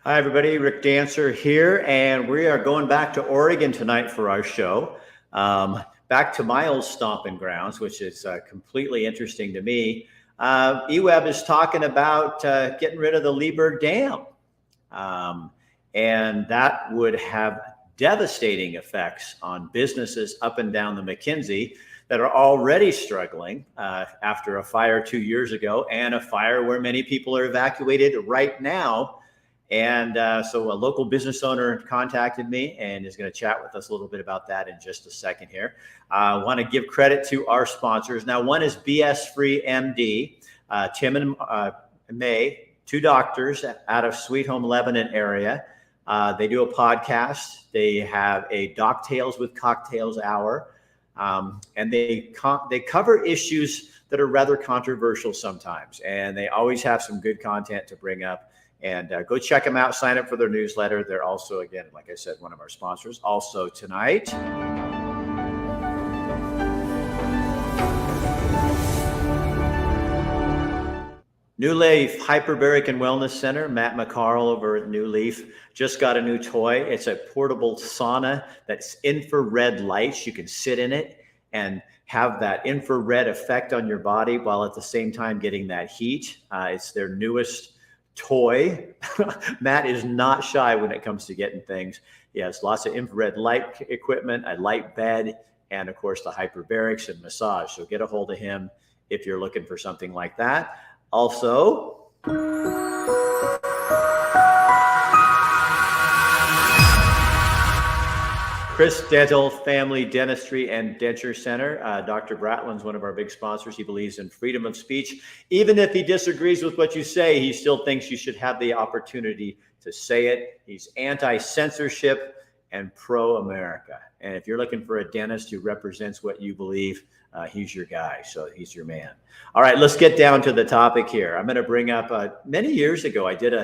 Hi, everybody. Rick Dancer here, and we are going back to Oregon tonight for our show. Back to my old stomping grounds, which is completely interesting to me. EWEB is talking about getting rid of the Lieberg Dam, and that would have devastating effects on businesses up and down the McKenzie that are already struggling after a fire 2 years ago and a fire where many people are evacuated right now. And so a local business owner contacted me and is going to chat with us a little bit about that in just a second here. I want to give credit to our sponsors. Now, one is BS Free MD, Tim and May, two doctors out of Sweet Home, Lebanon area. They do a podcast. They have a Doc Tales with Cocktails hour. And they cover issues that are rather controversial sometimes. And they always have some good content to bring up. And go check them out. Sign up for their newsletter. They're also, again, like I said, one of our sponsors. Also tonight, New Leaf Hyperbaric and Wellness Center. Matt McCarl over at New Leaf just got a new toy. It's a portable sauna that's infrared lights. You can sit in it and have that infrared effect on your body while at the same time getting that heat. It's their newest toy. Matt is not shy when it comes to getting things. He has lots of infrared light equipment, a light bed, and of course the hyperbarics and massage. So get a hold of him if you're looking for something like that. Also, Chris Dental Family Dentistry and Denture Center. Dr. Bratlin's one of our big sponsors. He believes in freedom of speech. Even if he disagrees with what you say, he still thinks you should have the opportunity to say it. He's anti-censorship and pro-America. And if you're looking for a dentist who represents what you believe, he's your guy. So he's your man. All right, let's get down to the topic here. I'm going to bring up many years ago, I did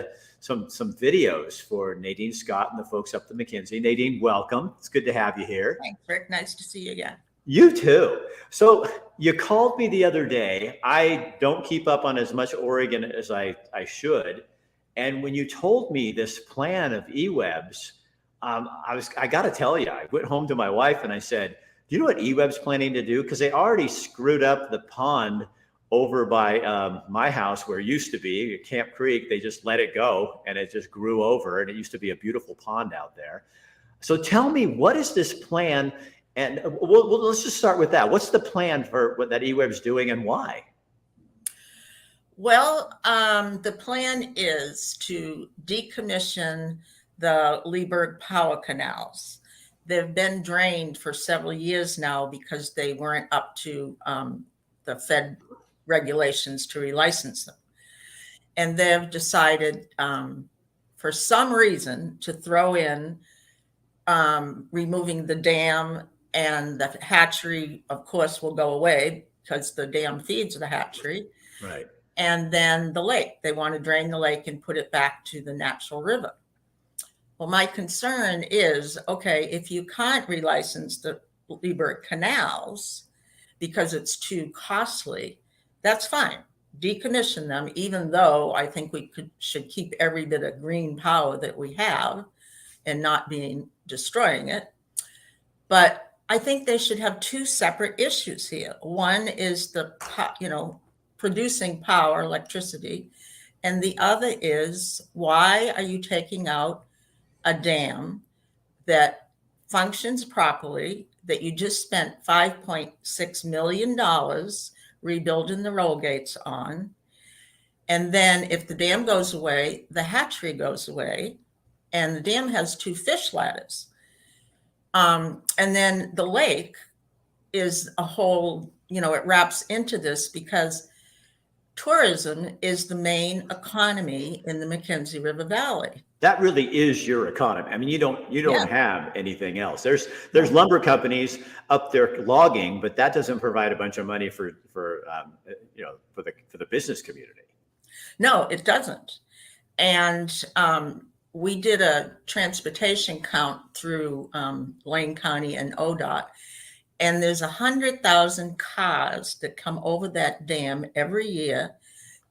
some videos for Nadine Scott and the folks up the McKenzie. Nadine, welcome. It's good to have you here. Thanks, Rick. Nice to see you again. You too. So you called me the other day. I don't keep up on as much Oregon as I should. And when you told me this plan of eWeb's, I got to tell you, I went home to my wife and I said, do you know what eWeb's planning to do? Because they already screwed up the pond over by my house where it used to be at Camp Creek. They just let it go and it just grew over, and it used to be a beautiful pond out there. So tell me, what is this plan? And let's just start with that. What's the plan for what that eWeb's doing and why? Well, the plan is to decommission the Lieberg power canals. They've been drained for several years now because they weren't up to the Fed regulations to relicense them. And they've decided for some reason to throw in removing the dam, and the hatchery, of course, will go away because the dam feeds the hatchery. Right. And then the lake. They want to drain the lake and put it back to the natural river. Well, my concern is, okay, if you can't relicense the Lieberg canals because it's too costly, that's fine. Decommission them, even though I think we should keep every bit of green power that we have and not destroying it. But I think they should have two separate issues here. One is producing power, electricity, and the other is, why are you taking out a dam that functions properly, that you just spent $5.6 million rebuilding the roll gates on? And then if the dam goes away, the hatchery goes away, and the dam has two fish ladders. And then the lake is a whole, it wraps into this because tourism is the main economy in the McKenzie River Valley. That really is your economy. I mean, you don't have anything else. There's lumber companies up there logging, but that doesn't provide a bunch of money for the business community. No, it doesn't. And we did a transportation count through Lane County and ODOT, and there's 100,000 cars that come over that dam every year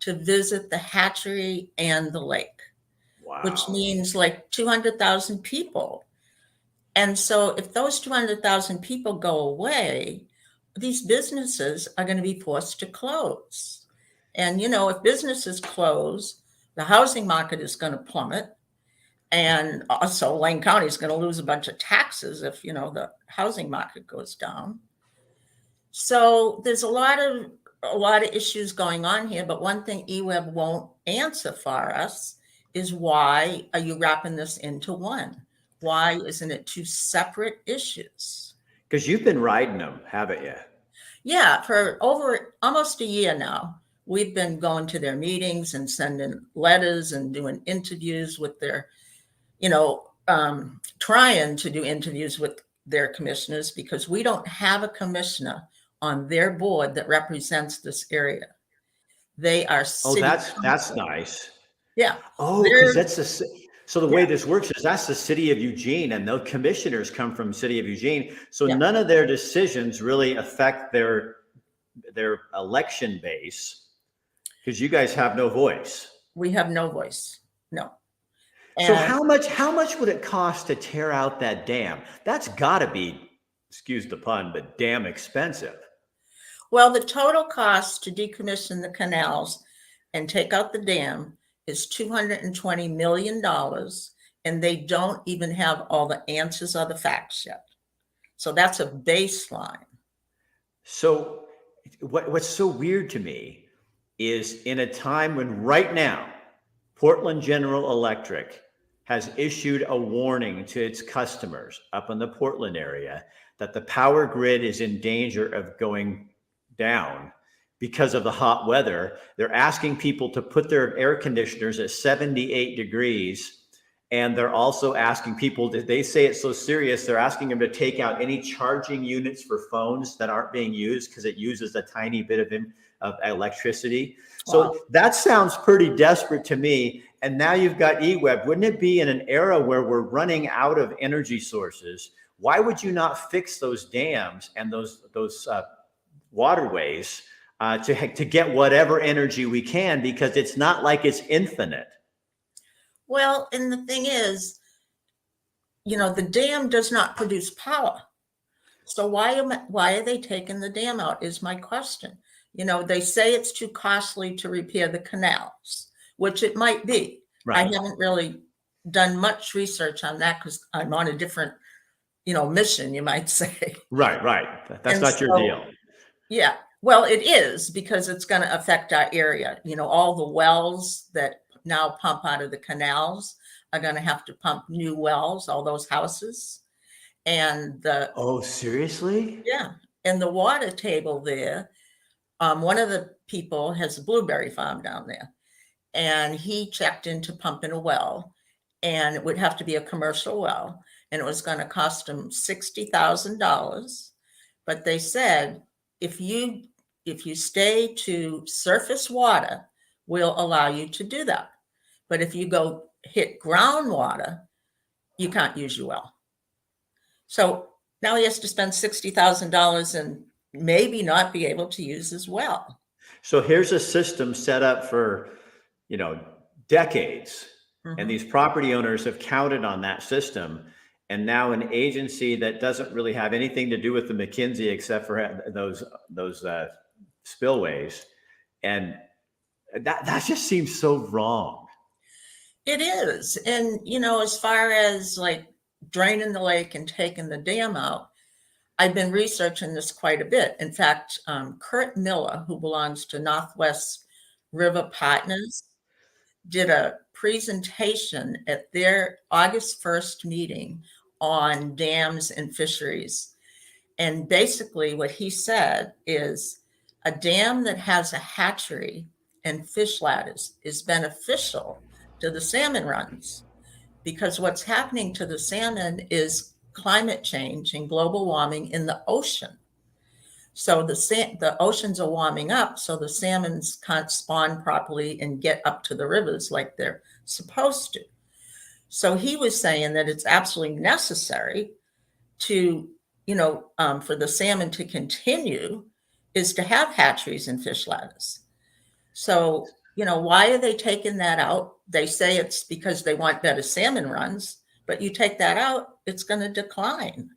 to visit the hatchery and the lake. which Wow. means like 200,000 people. And so if those 200,000 people go away, these businesses are going to be forced to close. And, if businesses close, the housing market is going to plummet. And also Lane County is going to lose a bunch of taxes if, the housing market goes down. So there's a lot of issues going on here, but one thing eWeb won't answer for us is, why are you wrapping this into one? Why isn't it two separate issues? Because you've been riding them, haven't you? Yeah, for over almost a year now, we've been going to their meetings and sending letters and doing interviews with their, trying to do interviews with their commissioners, because we don't have a commissioner on their board that represents this area. They are Oh, city that's council. nice. Yeah, Oh, because they're that's so the way yeah, this works is that's the city of Eugene, and the commissioners come from city of Eugene. So yeah. none of their decisions really affect their election base because you guys have no voice. We have no voice. No. So And how much would it cost to tear out that dam? That's got to be, excuse the pun, but damn expensive. well, the total cost to decommission the canals and take out the dam is $220 million. And they don't even have all the answers or the facts yet. So that's a baseline. So what's so weird to me is, in a time when right now Portland General Electric has issued a warning to its customers up in the Portland area that the power grid is in danger of going down because of the hot weather. They're asking people to put their air conditioners at 78 degrees. And they're also asking people, they say it's so serious, they're asking them to take out any charging units for phones that aren't being used because it uses a tiny bit of electricity. Wow. So that sounds pretty desperate to me. And now you've got eWeb. Wouldn't it be, in an era where we're running out of energy sources, why would you not fix those dams and those waterways to get whatever energy we can? Because it's not like it's infinite. Well, and the thing is, the dam does not produce power. So why are they taking the dam out is my question. They say it's too costly to repair the canals, which it might be. Right. I haven't really done much research on that because I'm on a different, mission, you might say. Right. That's And not your so, deal. yeah, well, it is, because it's going to affect our area. All the wells that now pump out of the canals are going to have to pump new wells, all those houses. And Oh, seriously? yeah, and the water table there, one of the people has a blueberry farm down there, and he checked into pumping a well, and it would have to be a commercial well, and it was going to cost him $60,000. But they said, if you stay to surface water, we'll allow you to do that. But if you go hit groundwater, you can't use your well. So now he has to spend $60,000 and maybe not be able to use his well. So here's a system set up for, decades. And these property owners have counted on that system. And now an agency that doesn't really have anything to do with the McKenzie except for those spillways. And that just seems so wrong. It is. And, as far as like draining the lake and taking the dam out, I've been researching this quite a bit. In fact, Kurt Miller, who belongs to Northwest River Partners, did a presentation at their August 1st meeting on dams and fisheries. And basically what he said is, a dam that has a hatchery and fish ladders is beneficial to the salmon runs, because what's happening to the salmon is climate change and global warming in the ocean. So the oceans are warming up, so the salmons can't spawn properly and get up to the rivers like they're supposed to. So he was saying that it's absolutely necessary to, for the salmon to continue, is to have hatcheries and fish ladders. So why are they taking that out? They say it's because they want better salmon runs, but you take that out, it's going to decline.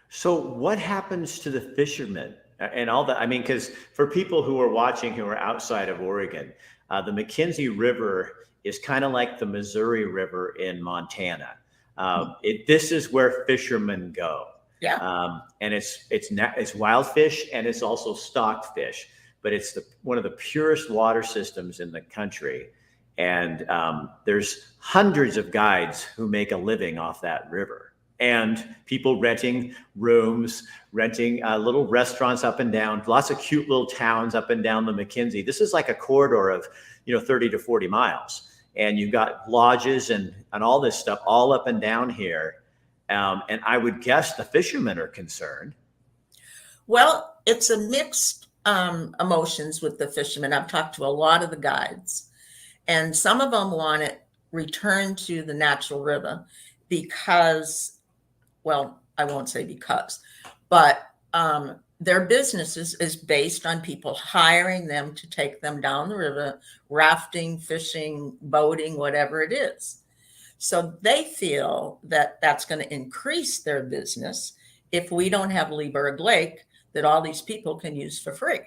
So what happens to the fishermen and all that? I mean, because for people who are watching who are outside of Oregon, the McKenzie River is kind of like the Missouri River in Montana. This is where fishermen go. Yeah. And it's wild fish and it's also stocked fish, but it's one of the purest water systems in the country. And there's hundreds of guides who make a living off that river. And people renting rooms, renting little restaurants up and down, lots of cute little towns up and down the McKenzie. This is like a corridor of 30 to 40 miles. And you've got lodges and all this stuff all up and down here. And I would guess the fishermen are concerned. Well, it's a mixed emotions with the fishermen. I've talked to a lot of the guides, and some of them want it returned to the natural river because, well, I won't say because, but their business is based on people hiring them to take them down the river, rafting, fishing, boating, whatever it is. So they feel that that's going to increase their business if we don't have Leeburg Lake that all these people can use for free.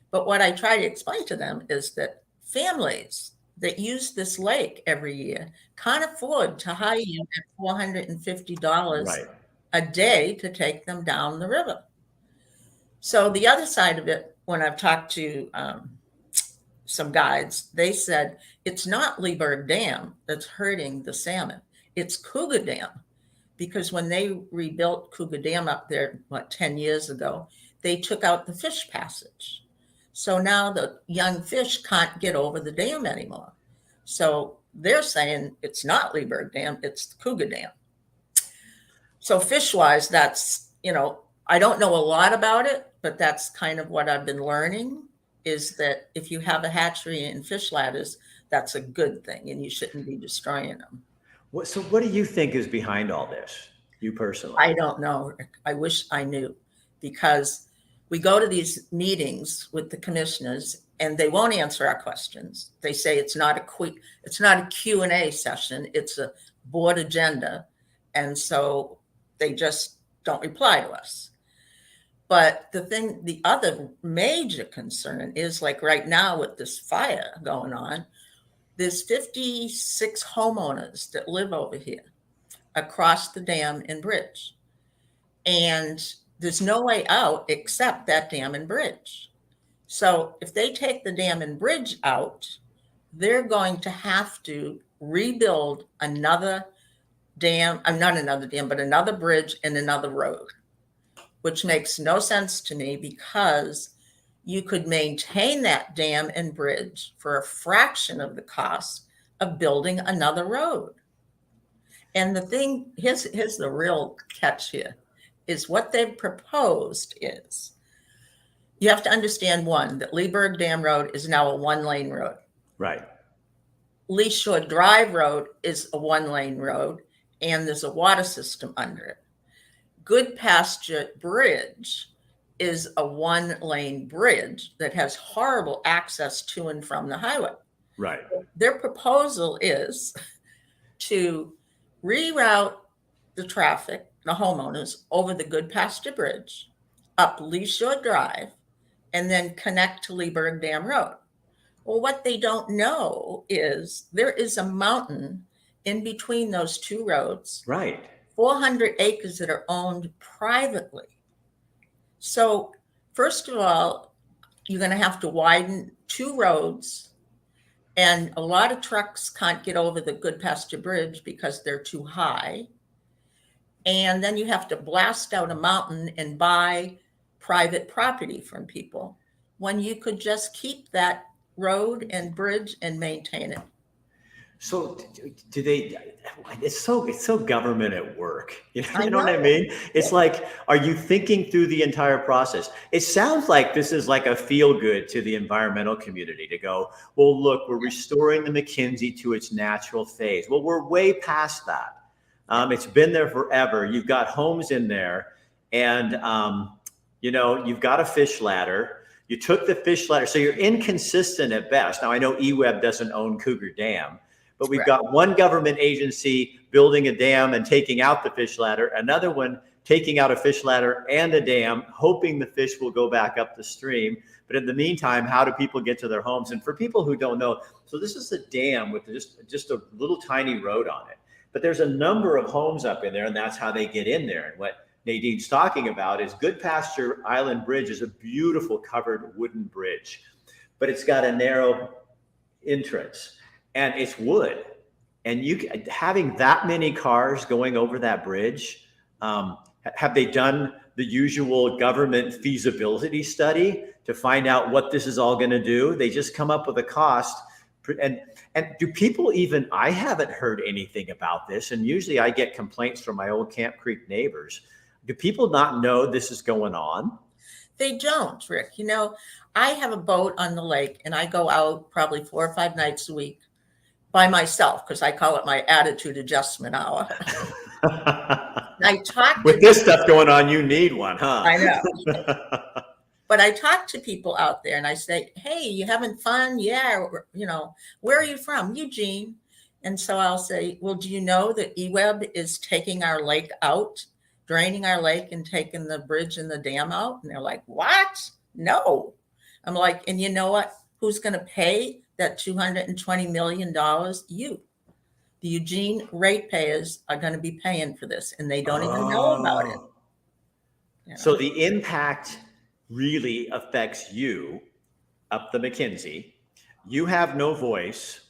But what I try to explain to them is that families that use this lake every year can't afford to hire you at $450 Right. a day to take them down the river. So the other side of it, when I've talked to some guides, they said it's not Leeburg Dam that's hurting the salmon. It's Cougar Dam, because when they rebuilt Cougar Dam up there, 10 years ago, they took out the fish passage. So now the young fish can't get over the dam anymore. So they're saying it's not Leeburg Dam, it's Cougar Dam. So fish-wise, that's, I don't know a lot about it, but that's kind of what I've been learning, is that if you have a hatchery and fish ladders, that's a good thing, and you shouldn't be destroying them. So what do you think is behind all this, you personally? I don't know, Rick. I wish I knew, because we go to these meetings with the commissioners and they won't answer our questions. They say it's not a Q&A session, it's a board agenda. And so they just don't reply to us. But the other major concern is, like right now with this fire going on, there's 56 homeowners that live over here across the dam and bridge. And there's no way out except that dam and bridge. So if they take the dam and bridge out, they're going to have to rebuild another dam, not another dam, but another bridge and another road, which makes no sense to me, because you could maintain that dam and bridge for a fraction of the cost of building another road. And the thing, here's the real catch here, is what they've proposed is, you have to understand, one, that Leeburg Dam Road is now a one-lane road. Right. Lee Shore Drive Road is a one-lane road, and there's a water system under it. Good Pasture Bridge is a one-lane bridge that has horrible access to and from the highway. Right. Their proposal is to reroute the traffic, the homeowners, over the Good Pasture Bridge, up Lee Shore Drive, and then connect to Leeburg Dam Road. Well, what they don't know is there is a mountain in between those two roads. Right. 400 acres that are owned privately. So first of all, you're going to have to widen two roads, and a lot of trucks can't get over the Good Pasture Bridge because they're too high. And then you have to blast out a mountain and buy private property from people, when you could just keep that road and bridge and maintain it. So do they, it's so government at work. You know what I know. mean? It's like, are you thinking through the entire process? It sounds like this is like a feel good to the environmental community to go, well, look, we're restoring the McKenzie to its natural phase. Well, we're way past that. It's been there forever. You've got homes in there, and you've got a fish ladder. You took the fish ladder. So you're inconsistent at best. Now, I know EWEB doesn't own Cougar Dam, but we've got one government agency building a dam and taking out the fish ladder, another one taking out a fish ladder and a dam, hoping the fish will go back up the stream. But in the meantime, how do people get to their homes? And for people who don't know, so this is a dam with just a little tiny road on it. But there's a number of homes up in there, and that's how they get in there. And what Nadine's talking about is Good Pasture Island Bridge is a beautiful covered wooden bridge, but it's got a narrow entrance and it's wood. And having that many cars going over that bridge, have they done the usual government feasibility study to find out what this is all going to do? They just come up with a cost. And do people even, I haven't heard anything about this. And usually I get complaints from my old Camp Creek neighbors. Do people not know this is going on? They don't, Rick. You know, I have a boat on the lake and I go out probably 4 or 5 nights a week by myself because I call it my attitude adjustment hour. I talk with this stuff going on, you need one, huh? I know. But I talk to people out there and I say, hey, you having fun? Yeah. You know, where are you from? Eugene. And so I'll say, well, do you know that EWEB is taking our lake out, draining our lake and taking the bridge and the dam out? And they're like, what? No. I'm like, and you know what? Who's going to pay that $220 million? You. The Eugene ratepayers are going to be paying for this, and they don't even know about it. You know? So the impact really affects you up the McKenzie. You have no voice.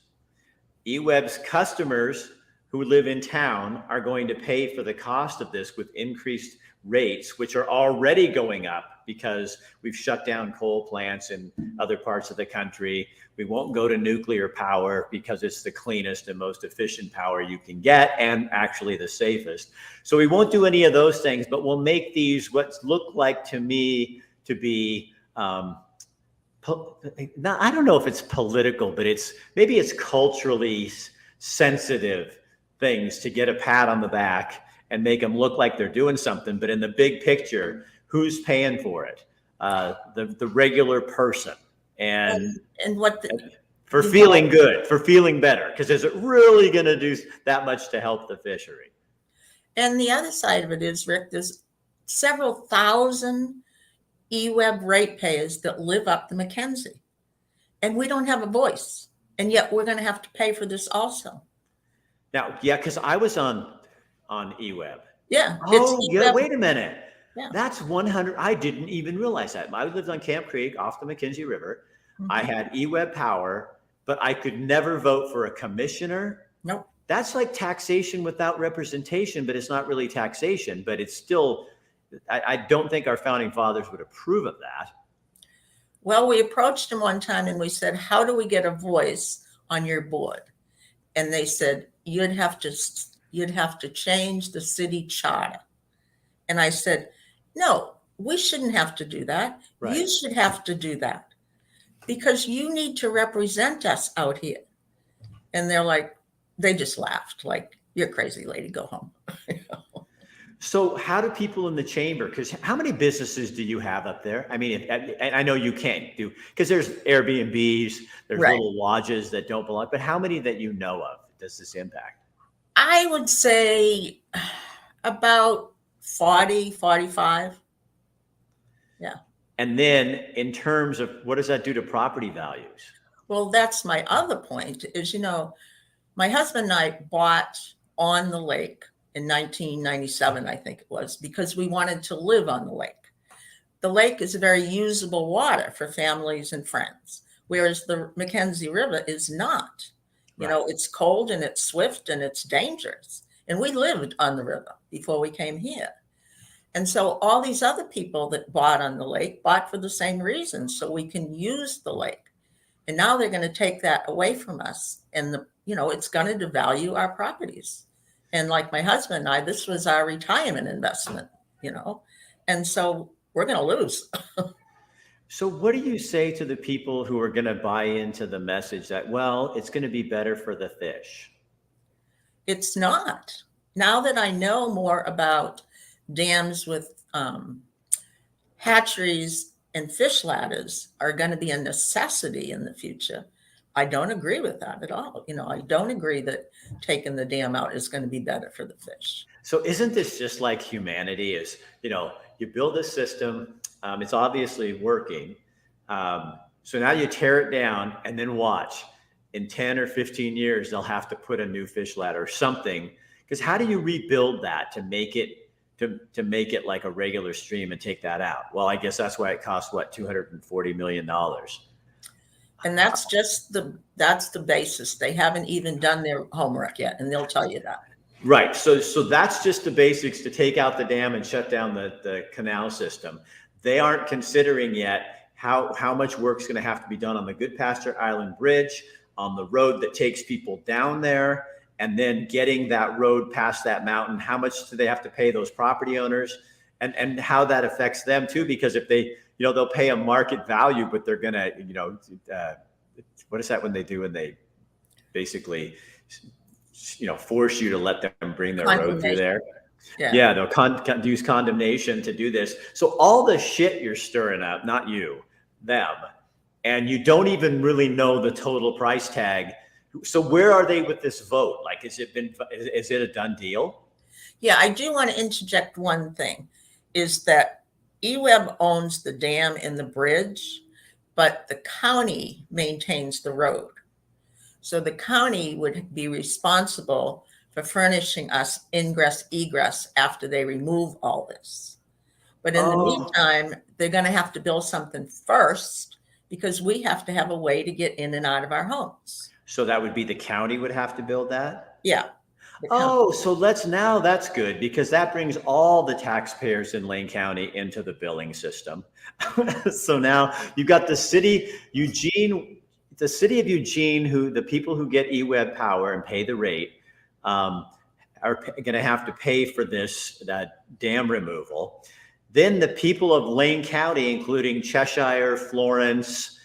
EWEB's customers who live in town are going to pay for the cost of this with increased rates, which are already going up because we've shut down coal plants in other parts of the country. We won't go to nuclear power because it's the cleanest and most efficient power you can get and actually the safest. So we won't do any of those things, but we'll make these what look like to me to be, I don't know if it's political, but maybe it's culturally sensitive things to get a pat on the back and make them look like they're doing something. But in the big picture, who's paying for it? The regular person. And what for feeling good, for feeling better, because is it really going to do that much to help the fishery? And the other side of it is, Rick, there's several thousand EWEB ratepayers that live up the McKenzie, and we don't have a voice, and yet we're going to have to pay for this also. Now, yeah, because I was on EWEB. Yeah. Oh, yeah. Wait a minute. Yeah. That's 100. I didn't even realize that. I lived on Camp Creek off the McKenzie River. Mm-hmm. I had EWEB power, but I could never vote for a commissioner. Nope. That's like taxation without representation, but it's not really taxation, but it's still, I don't think our founding fathers would approve of that. Well, we approached them one time and we said, how do we get a voice on your board? And they said, you'd have to change the city charter. And I said, no, we shouldn't have to do that. Right. You should have to do that because you need to represent us out here. And they're like, they just laughed like, you're crazy, lady, go home. So how do people in the chamber, because how many businesses do you have up there? I mean, and I know you can't do, because there's Airbnbs, there's right. little lodges that don't belong, but how many that you know of does this impact? I would say about 40, 45. Yeah. And then in terms of what does that do to property values? Well, that's my other point is, you know, my husband and I bought on the lake in 1997, I think it was, because we wanted to live on the lake. The lake is very usable water for families and friends, whereas the McKenzie River is not. You know, it's cold and it's swift and it's dangerous. And we lived on the river before we came here. And so all these other people that bought on the lake bought for the same reason, so we can use the lake. And now they're going to take that away from us. And, it's going to devalue our properties. And like my husband and I, this was our retirement investment, and so we're going to lose. So what do you say to the people who are going to buy into the message that, well, it's going to be better for the fish? It's not. Now that I know more about dams with hatcheries and fish ladders are going to be a necessity in the future, I don't agree with that at all. I don't agree that taking the dam out is going to be better for the fish. So isn't this just like humanity is, you build a system, it's obviously working. So now you tear it down and then watch. In 10 or 15 years, they'll have to put a new fish ladder or something. Because how do you rebuild that to make it like a regular stream and take that out? Well, I guess that's why it costs what, $240 million. And that's the basis. They haven't even done their homework yet, and they'll tell you that. Right. So that's just the basics to take out the dam and shut down the canal system. They aren't considering yet how much work's going to have to be done on the Goodpasture Island Bridge, on the road that takes people down there, and then getting that road past that mountain. How much do they have to pay those property owners, and how that affects them too? Because if they, they'll pay a market value, but they're going to, what is that when they basically, force you to let them bring their road through there? Yeah, they'll use condemnation to do this. So all the shit you're stirring up, not you, them, and you don't even really know the total price tag. So where are they with this vote? Like, is it a done deal? Yeah, I do want to interject one thing, is that EWEB owns the dam and the bridge, but the county maintains the road. So the county would be responsible for furnishing us ingress, egress after they remove all this. But in the meantime, they're going to have to build something first, because we have to have a way to get in and out of our homes. So that would be the county would have to build that? Yeah. So that's good, because that brings all the taxpayers in Lane County into the billing system. So now you've got the city of Eugene, who the people who get EWEB power and pay the rate are going to have to pay for that dam removal. Then the people of Lane County, including Cheshire, Florence,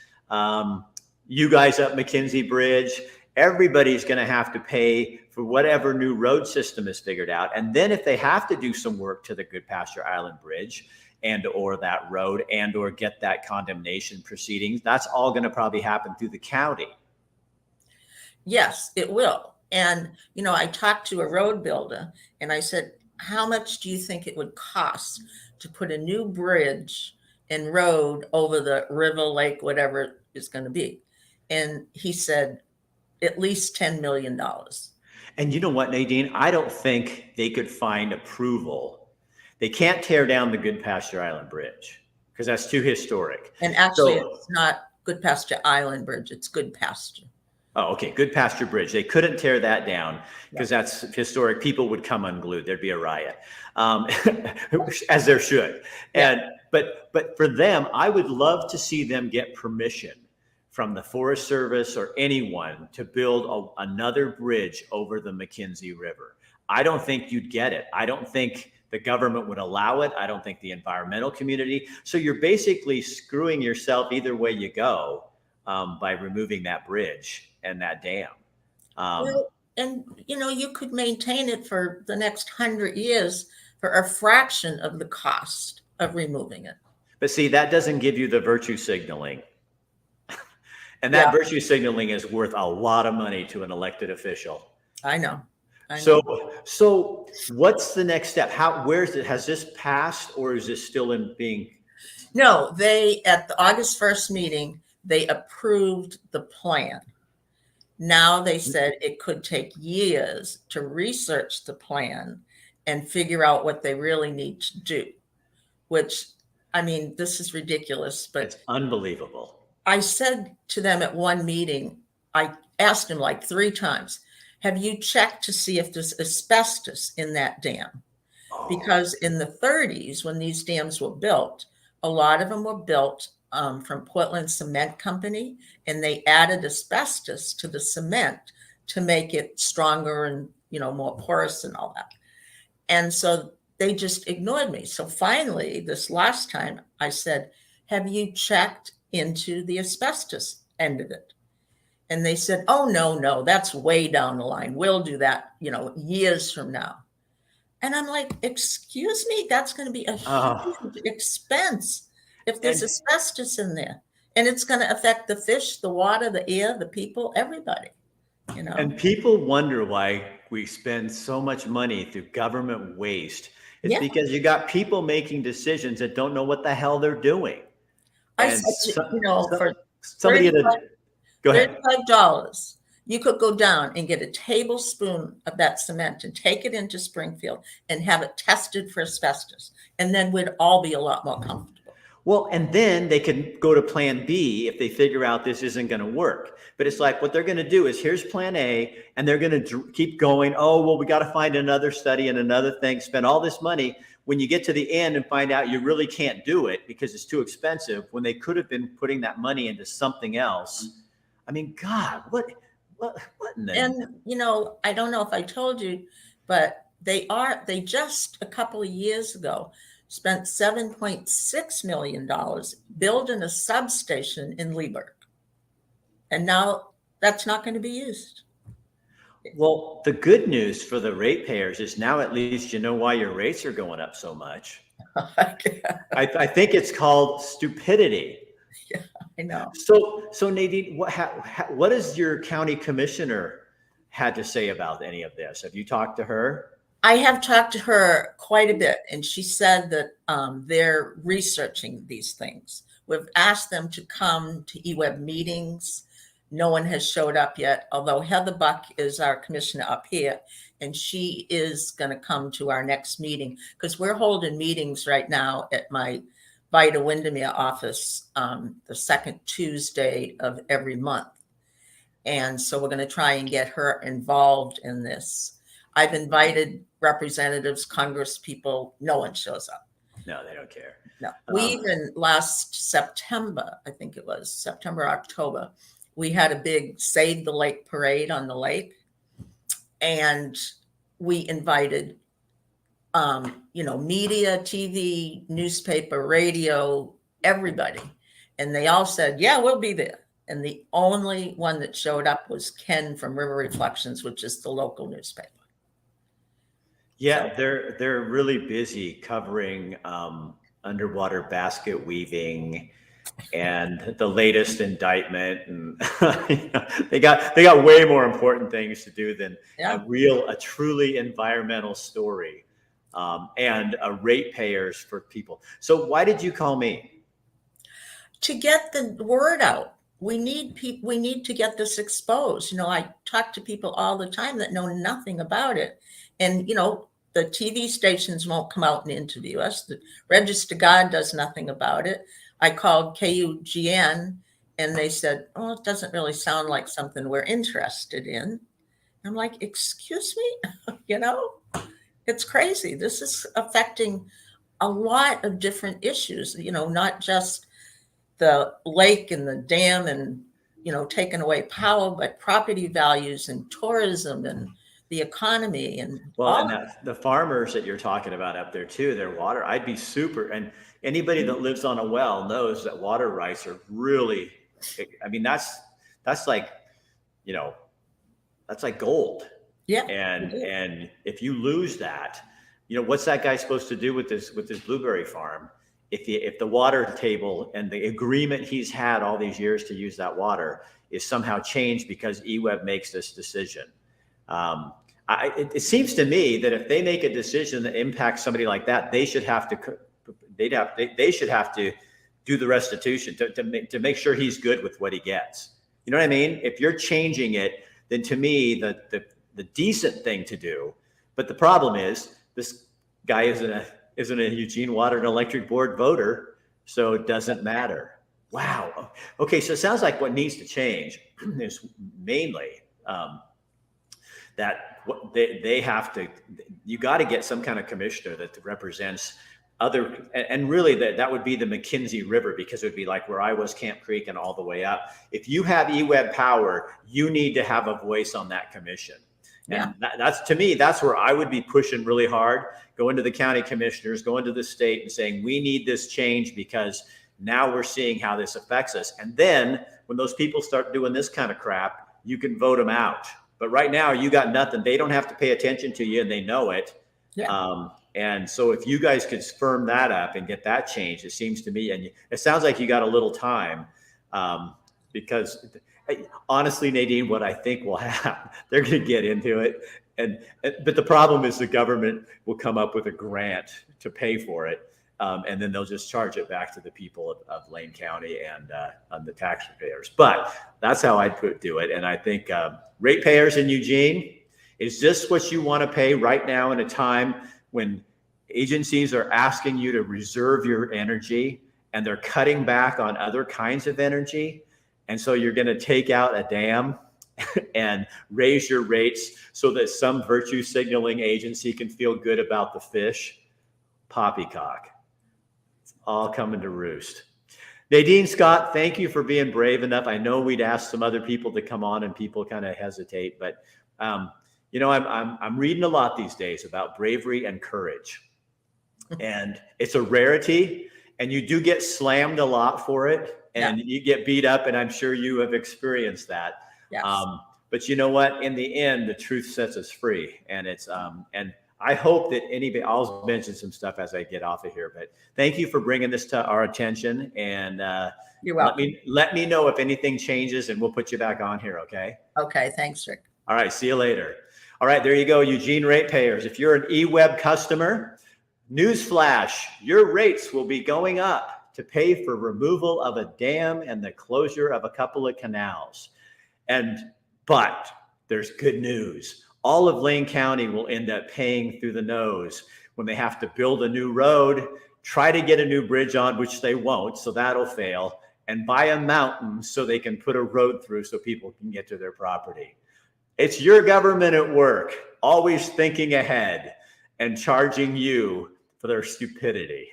you guys up McKenzie Bridge, everybody's going to have to pay for whatever new road system is figured out. And then if they have to do some work to the Goodpasture Island Bridge or that road or get that condemnation proceedings, that's all going to probably happen through the county. Yes, it will. And, I talked to a road builder and I said, how much do you think it would cost to put a new bridge and road over the river, lake, whatever it's going to be? And he said, at least $10 million. And you know what, Nadine? I don't think they could find approval. They can't tear down the Goodpasture Island Bridge because that's too historic. And actually, it's not Goodpasture Island Bridge. It's Goodpasture. Oh, okay. Goodpasture Bridge. They couldn't tear that down because that's historic. People would come unglued. There'd be a riot, as there should. And but for them, I would love to see them get permission from the Forest Service or anyone to build another bridge over the McKenzie River. I don't think you'd get it. I don't think the government would allow it. I don't think the environmental community. So you're basically screwing yourself either way you go by removing that bridge and that dam. And you could maintain it for the next 100 years for a fraction of the cost of removing it. But see, that doesn't give you the virtue signaling. And that virtue signaling is worth a lot of money to an elected official. I know. So what's the next step? Has this passed or is this still being? No, at the August 1st meeting, they approved the plan. Now they said it could take years to research the plan and figure out what they really need to do, which, this is ridiculous, but it's unbelievable. I said to them at one meeting, I asked them like 3 times, have you checked to see if there's asbestos in that dam? Because in the 30s, when these dams were built, a lot of them were built from Portland Cement Company, and they added asbestos to the cement to make it stronger and, more porous and all that. And so they just ignored me. So finally, this last time I said, have you checked into the asbestos end of it? And they said, oh, no, that's way down the line. We'll do that, years from now. And I'm like, excuse me, that's going to be a huge expense. if there's asbestos in there? And it's going to affect the fish, the water, the air, the people, everybody, you know? And people wonder why we spend so much money through government waste. It's because you got people making decisions that don't know what the hell they're doing. I And said, you know, for somebody at a, go ahead. $35, you could go down and get a tablespoon of that cement and take it into Springfield and have it tested for asbestos. And then we'd all be a lot more comfortable. Well, and then they can go to plan B if they figure out this isn't going to work. But it's like what they're going to do is here's plan A, and they're going to keep going. Oh, well, we got to find another study and another thing, spend all this money. When you get to the end and find out you really can't do it because it's too expensive, when they could have been putting that money into something else. I mean, God, what in the... And, you know, I don't know if I told you, but they just a couple of years ago spent $7.6 million building a substation in Leeburg. And now that's not going to be used. Well, the good news for the ratepayers is now at least you know why your rates are going up so much. I think it's called stupidity. Yeah, I know. So Nadine, what has your county commissioner had to say about any of this? Have you talked to her? I have talked to her quite a bit, and she said that they're researching these things. We've asked them to come to eWeb meetings. No one has showed up yet, although Heather Buck is our commissioner up here, and she is going to come to our next meeting because we're holding meetings right now at my Vita Windermere office the second Tuesday of every month. And so we're going to try and get her involved in this. I've invited representatives, Congress people. No one shows up. No, they don't care. No. We even last September, I think it was September, October, we had a big Save the Lake parade on the lake. And we invited, media, TV, newspaper, radio, everybody. And they all said, yeah, we'll be there. And the only one that showed up was Ken from River Reflections, which is the local newspaper. Yeah, they're really busy covering underwater basket weaving and the latest indictment, and they got way more important things to do than a truly environmental story and a ratepayers for people. So why did you call me? To get the word out. We need people. We need to get this exposed. I talk to people all the time that know nothing about it, and the TV stations won't come out and interview us. The Register Guard does nothing about it. I called KUGN, and they said, "Oh, it doesn't really sound like something we're interested in." I'm like, "Excuse me, it's crazy. This is affecting a lot of different issues. Not just the lake and the dam and, taking away power, but property values and tourism and the economy and the farmers that you're talking about up there too, their water, I'd be super. And anybody that lives on a well knows that water rights are really, I mean, that's like, that's like gold. Yeah. And if you lose that, what's that guy supposed to do with this blueberry farm? If the water table and the agreement he's had all these years to use that water is somehow changed because eWeb makes this decision. It seems to me that if they make a decision that impacts somebody like that, they should have to do the restitution to make sure he's good with what he gets. You know what I mean? If you're changing it, then to me, the decent thing to do, but the problem is this guy isn't a Eugene Water and Electric Board voter, so it doesn't matter. Wow. Okay, so it sounds like what needs to change is mainly that they have to, you got to get some kind of commissioner that represents other, and really that would be the McKenzie River, because it would be like where I was, Camp Creek, and all the way up. If you have eWeb power, you need to have a voice on that commission. And that's, to me, that's where I would be pushing really hard, going to the county commissioners, going to the state and saying, we need this change because now we're seeing how this affects us. And then when those people start doing this kind of crap, you can vote them out. But right now you got nothing. They don't have to pay attention to you, and they know it. Yeah. And so if you guys could firm that up and get that changed, it seems to me, and it sounds like you got a little time, because honestly, Nadine, what I think will happen, they're going to get into it. But the problem is the government will come up with a grant to pay for it. And then they'll just charge it back to the people of Lane County and the taxpayers. But that's how I'd do it. And I think ratepayers in Eugene, is this what you want to pay right now in a time when agencies are asking you to reserve your energy and they're cutting back on other kinds of energy? And so you're going to take out a dam and raise your rates so that some virtue signaling agency can feel good about the fish? Poppycock. It's all coming to roost. Nadine Scott, thank you for being brave enough. I know we'd asked some other people to come on and people kind of hesitate, but I'm reading a lot these days about bravery and courage, and it's a rarity, and you do get slammed a lot for it, and you get beat up, and I'm sure you have experienced that. Yes. But you know what? In the end, the truth sets us free, and it's and I hope that anybody, I'll mention some stuff as I get off of here, but thank you for bringing this to our attention, and you're welcome. Let me know if anything changes, and we'll put you back on here. Okay. Okay. Thanks, Rick. All right. See you later. All right, there you go, Eugene ratepayers. If you're an eWeb customer, newsflash, your rates will be going up to pay for removal of a dam and the closure of a couple of canals. But there's good news. All of Lane County will end up paying through the nose when they have to build a new road, try to get a new bridge on, which they won't, so that'll fail, and buy a mountain so they can put a road through so people can get to their property. It's your government at work, always thinking ahead and charging you for their stupidity.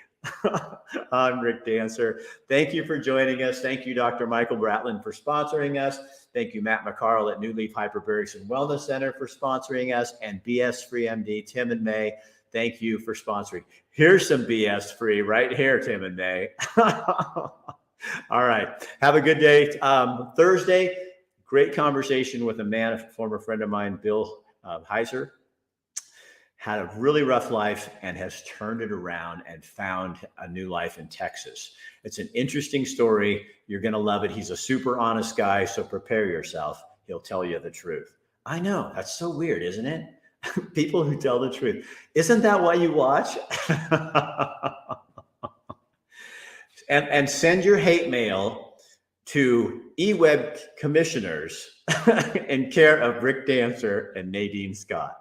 I'm Rick Dancer. Thank you for joining us. Thank you, Dr. Michael Bratland, for sponsoring us. Thank you, Matt McCarl at New Leaf Hyperbarics and Wellness Center for sponsoring us. And BS Free MD, Tim and May, thank you for sponsoring. Here's some BS Free right here, Tim and May. All right. Have a good day. Thursday, great conversation with a former friend of mine, Bill Heiser. Had a really rough life and has turned it around and found a new life in Texas. It's an interesting story. You're going to love it. He's a super honest guy, so prepare yourself. He'll tell you the truth. I know. That's so weird, isn't it? People who tell the truth. Isn't that why you watch? and send your hate mail to eWeb commissioners in care of Rick Dancer and Nadine Scott.